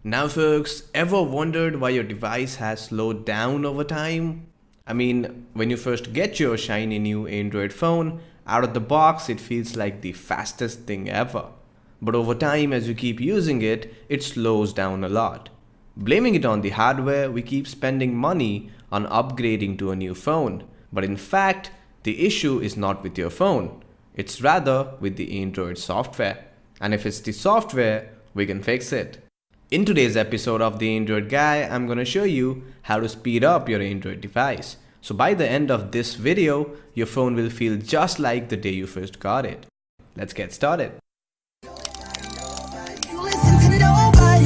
Now folks, ever wondered why your device has slowed down over time? I mean, when you first get your shiny new Android phone, out of the box it feels like the fastest thing ever. But over time, as you keep using it, it slows down a lot. Blaming it on the hardware, we keep spending money on upgrading to a new phone. But in fact, the issue is not with your phone. It's rather with the Android software. And if it's the software, we can fix it. In today's episode of The Android Guy, I'm going to show you how to speed up your Android device. So by the end of this video, your phone will feel just like the day you first got it. Let's get started.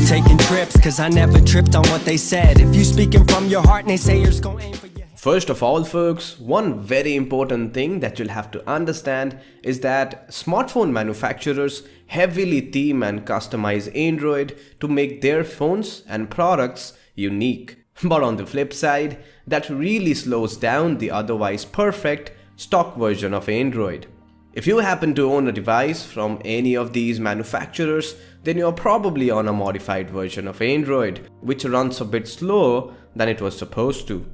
Taking trips, cause I never tripped on what they said. If you speaking from your heart, naysayers gon' aim for your head. First of all, folks, one very important thing that you'll have to understand is that smartphone manufacturers heavily theme and customize Android to make their phones and products unique. But on the flip side, that really slows down the otherwise perfect stock version of Android. If you happen to own a device from any of these manufacturers, then you're probably on a modified version of Android, which runs a bit slower than it was supposed to.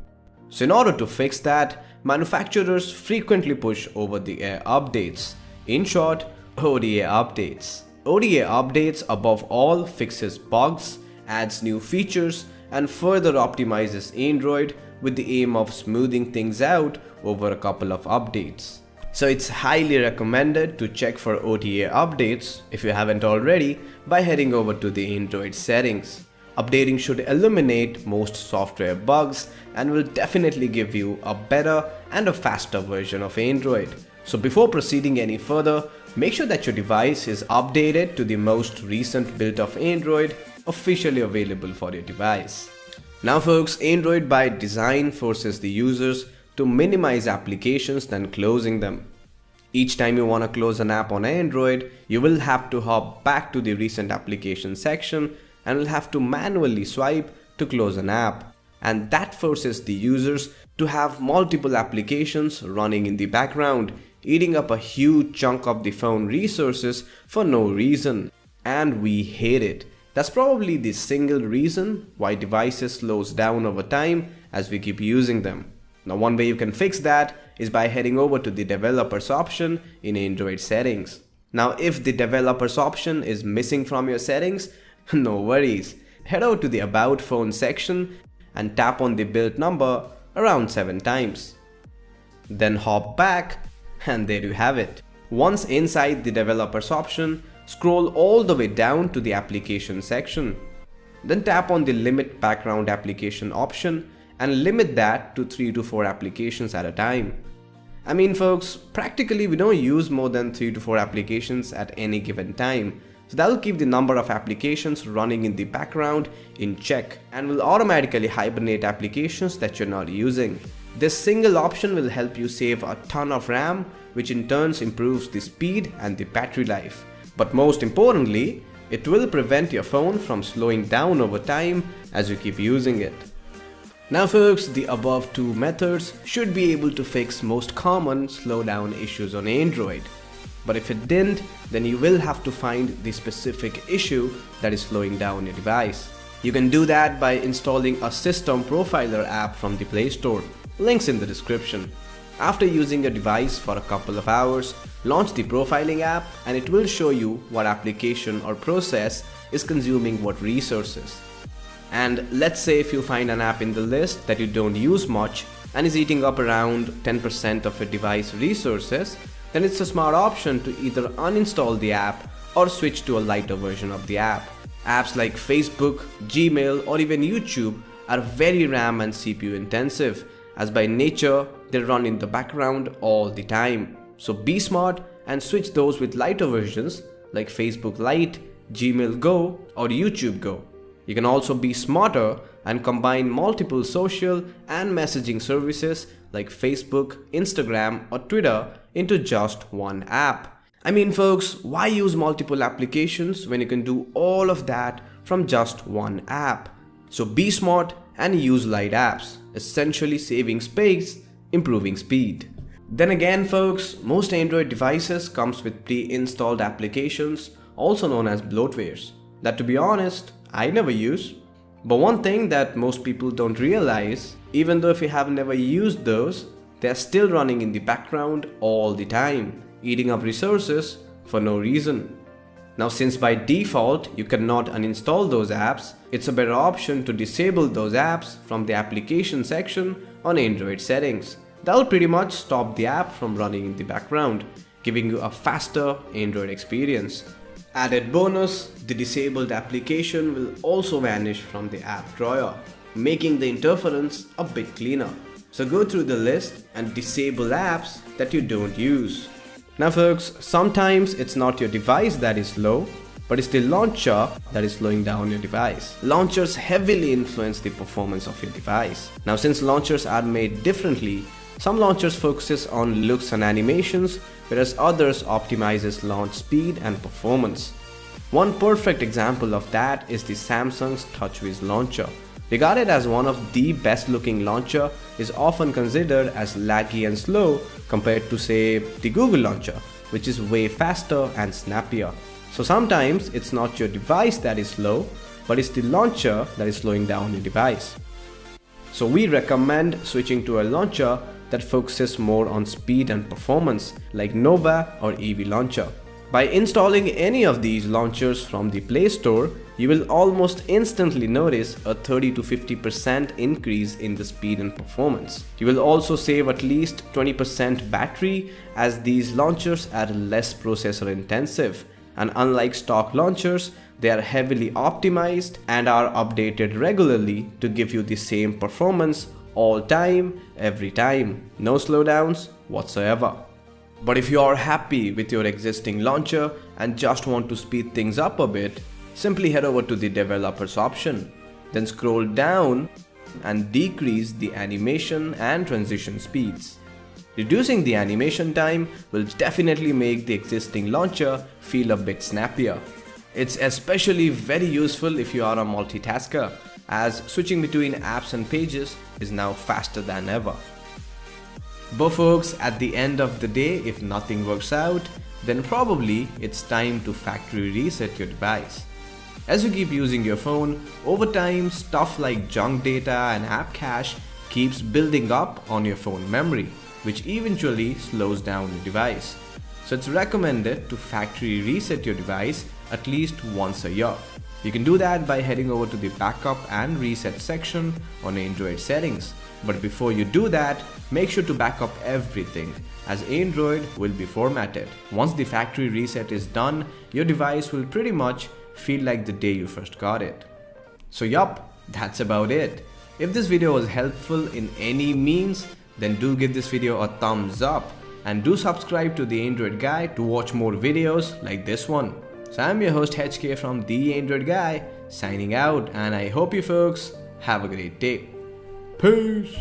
So in order to fix that, manufacturers frequently push over-the-air updates. In short, OTA updates. OTA updates above all fixes bugs, adds new features, and further optimizes Android with the aim of smoothing things out over a couple of updates. So it's highly recommended to check for OTA updates, if you haven't already, by heading over to the Android settings. Updating should eliminate most software bugs and will definitely give you a better and a faster version of Android. So before proceeding any further, make sure that your device is updated to the most recent build of Android officially available for your device. Now folks, Android by design forces the users to minimize applications than closing them. Each time you want to close an app on Android, you will have to hop back to the recent application section and will have to manually swipe to close an app. And that forces the users to have multiple applications running in the background, eating up a huge chunk of the phone resources for no reason. And we hate it. That's probably the single reason why devices slows down over time as we keep using them. Now one way you can fix that is by heading over to the developers option in Android settings. Now if the developers option is missing from your settings, no worries. Head over to the about phone section and tap on the build number around 7 times. Then hop back and there you have it. Once inside the developers option, scroll all the way down to the application section. Then tap on the limit background application option and limit that to 3 to 4 applications at a time. I mean folks, practically we don't use more than 3 to 4 applications at any given time. So that will keep the number of applications running in the background in check and will automatically hibernate applications that you're not using. This single option will help you save a ton of RAM, which in turn improves the speed and the battery life. But most importantly, it will prevent your phone from slowing down over time as you keep using it. Now folks, the above two methods should be able to fix most common slowdown issues on Android. But if it didn't, then you will have to find the specific issue that is slowing down your device. You can do that by installing a System Profiler app from the Play Store. Links in the description. After using your device for a couple of hours, launch the profiling app and it will show you what application or process is consuming what resources. And let's say if you find an app in the list that you don't use much and is eating up around 10% of your device resources, then it's a smart option to either uninstall the app or switch to a lighter version of the app. Apps like Facebook, Gmail or even YouTube are very RAM and CPU intensive, as by nature they run in the background all the time. So be smart and switch those with lighter versions like Facebook Lite, Gmail Go or YouTube Go. You can also be smarter and combine multiple social and messaging services like Facebook, Instagram or Twitter into just one app. I mean folks, why use multiple applications when you can do all of that from just one app? So be smart and use light apps, essentially saving space, improving speed. Then again folks, most Android devices comes with pre-installed applications, also known as bloatwares. that, to be honest, I never use. But one thing that most people don't realize, even though if you have never used those, they are still running in the background all the time, eating up resources for no reason. Now, since by default you cannot uninstall those apps, it's a better option to disable those apps from the application section on Android settings. That'll pretty much stop the app from running in the background, giving you a faster Android experience. Added bonus, the disabled application will also vanish from the app drawer, making the interference a bit cleaner. So go through the list and disable apps that you don't use. Now folks, sometimes it's not your device that is slow, but it's the launcher that is slowing down your device. Launchers heavily influence the performance of your device. Now since launchers are made differently, some launchers focuses on looks and animations, whereas others optimizes launch speed and performance. One perfect example of that is the Samsung's TouchWiz launcher. Regarded as one of the best looking launcher, is often considered as laggy and slow compared to say the Google launcher, which is way faster and snappier. So sometimes it's not your device that is slow, but it's the launcher that is slowing down your device. So we recommend switching to a launcher that focuses more on speed and performance like Nova or Eevee launcher. By installing any of these launchers from the Play Store, you will almost instantly notice a 30 to 50% increase in the speed and performance. You will also save at least 20% battery, as these launchers are less processor intensive, and unlike stock launchers, they are heavily optimized and are updated regularly to give you the same performance all time, every time. No slowdowns whatsoever. But if you are happy with your existing launcher and just want to speed things up a bit, simply head over to the developers option. Then scroll down and decrease the animation and transition speeds. Reducing the animation time will definitely make the existing launcher feel a bit snappier. It's especially very useful if you are a multitasker, as switching between apps and pages is now faster than ever. But folks, at the end of the day, if nothing works out, then probably it's time to factory reset your device. As you keep using your phone, over time stuff like junk data and app cache keeps building up on your phone memory, which eventually slows down your device. So it's recommended to factory reset your device at least once a year. You can do that by heading over to the backup and reset section on Android settings. But before you do that, make sure to back up everything, as Android will be formatted. Once the factory reset is done, your device will pretty much feel like the day you first got it. So yup, that's about it. If this video was helpful in any means, then do give this video a thumbs up and do subscribe to The Android Guy to watch more videos like this one. So I'm your host HK from The Android Guy, signing out, and I hope you folks have a great day. Peace!